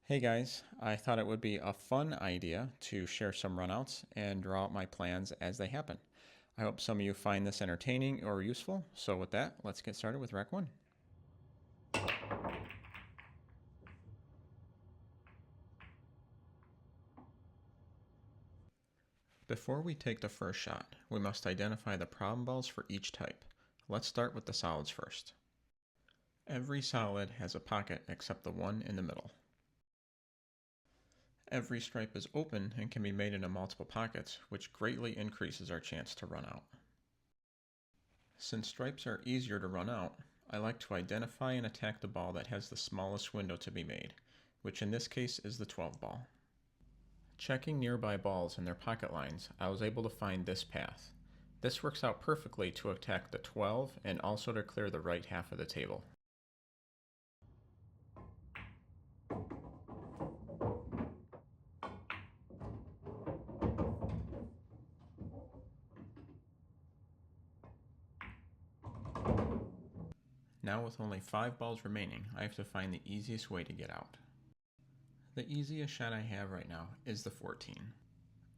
Hey guys, I thought it would be a fun idea to share some runouts and draw out my plans as they happen. I hope some of you find this entertaining or useful. So with that, let's get started with Rec 1. Before we take the first shot, we must identify the problem balls for each type. Let's start with the solids first. Every solid has a pocket except the one in the middle. Every stripe is open and can be made into multiple pockets, which greatly increases our chance to run out. Since stripes are easier to run out, I like to identify and attack the ball that has the smallest window to be made, which in this case is the 12 ball. Checking nearby balls and their pocket lines, I was able to find this path. This works out perfectly to attack the 12 and also to clear the right half of the table. Now with only 5 balls remaining, I have to find the easiest way to get out. The easiest shot I have right now is the 14.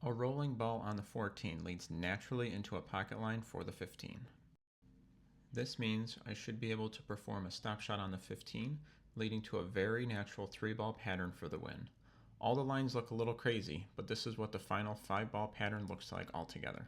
A rolling ball on the 14 leads naturally into a pocket line for the 15. This means I should be able to perform a stop shot on the 15, leading to a very natural 3-ball pattern for the win. All the lines look a little crazy, but this is what the final 5-ball pattern looks like altogether.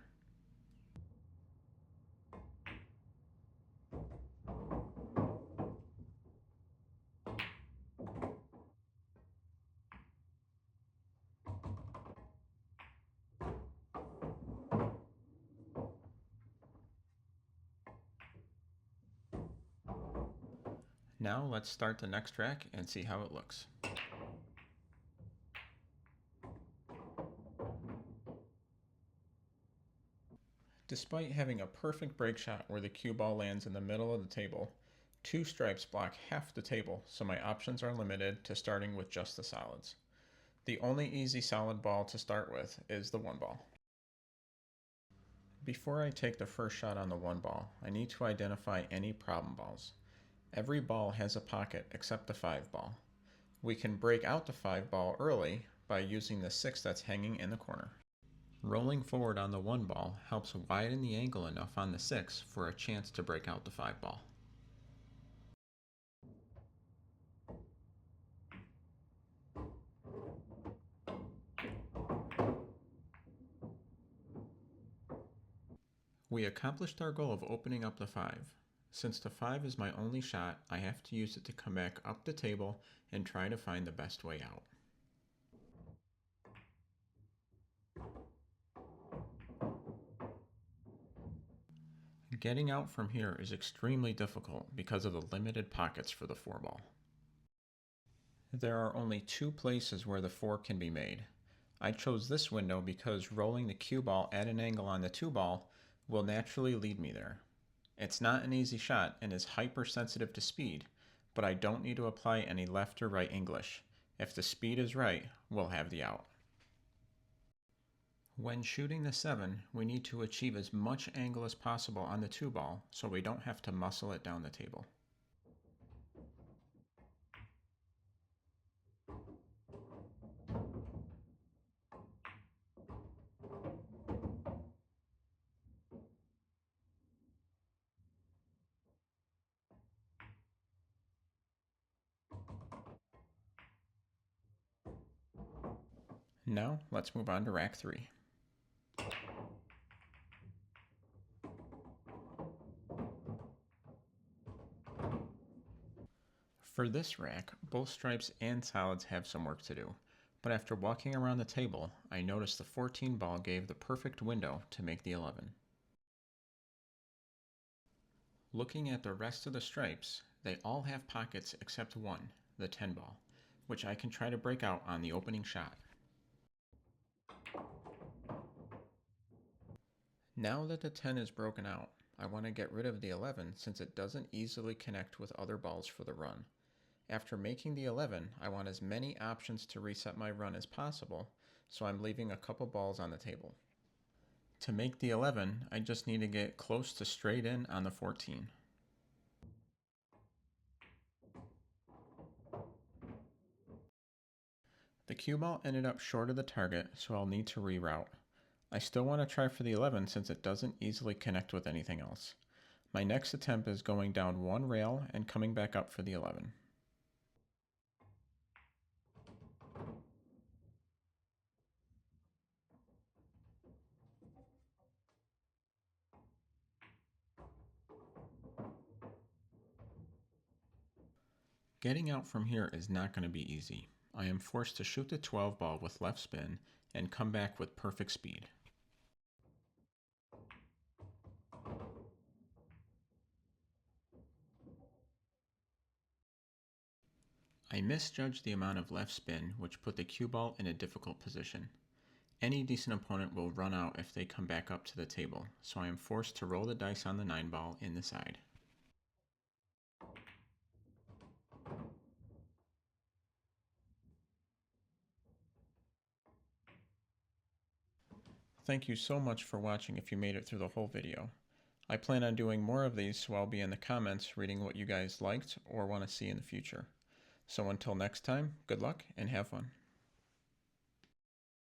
Now let's start the next track and see how it looks. Despite having a perfect break shot where the cue ball lands in the middle of the table, 2 stripes block half the table, so my options are limited to starting with just the solids. The only easy solid ball to start with is the 1 ball. Before I take the first shot on the 1 ball, I need to identify any problem balls. Every ball has a pocket except the 5 ball. We can break out the 5 ball early by using the 6 that's hanging in the corner. Rolling forward on the 1 ball helps widen the angle enough on the 6 for a chance to break out the 5 ball. We accomplished our goal of opening up the 5. Since the 5 is my only shot, I have to use it to come back up the table and try to find the best way out. Getting out from here is extremely difficult because of the limited pockets for the 4 ball. There are only 2 places where the 4 can be made. I chose this window because rolling the cue ball at an angle on the 2 ball will naturally lead me there. It's not an easy shot and is hypersensitive to speed, but I don't need to apply any left or right English. If the speed is right, we'll have the out. When shooting the 7, we need to achieve as much angle as possible on the 2 ball so we don't have to muscle it down the table. Now, let's move on to rack 3. For this rack, both stripes and solids have some work to do, but after walking around the table, I noticed the 14 ball gave the perfect window to make the 11. Looking at the rest of the stripes, they all have pockets except one, the 10 ball, which I can try to break out on the opening shot. Now that the 10 is broken out, I want to get rid of the 11 since it doesn't easily connect with other balls for the run. After making the 11, I want as many options to reset my run as possible, so I'm leaving a couple balls on the table. To make the 11, I just need to get close to straight in on the 14. The cue ball ended up short of the target, so I'll need to reroute. I still want to try for the 11 since it doesn't easily connect with anything else. My next attempt is going down one rail and coming back up for the 11. Getting out from here is not going to be easy. I am forced to shoot the 12 ball with left spin and come back with perfect speed. I misjudged the amount of left spin, which put the cue ball in a difficult position. Any decent opponent will run out if they come back up to the table, so I am forced to roll the dice on the 9 ball in the side. Thank you so much for watching if you made it through the whole video. I plan on doing more of these, so I'll be in the comments reading what you guys liked or want to see in the future. So until next time, good luck and have fun.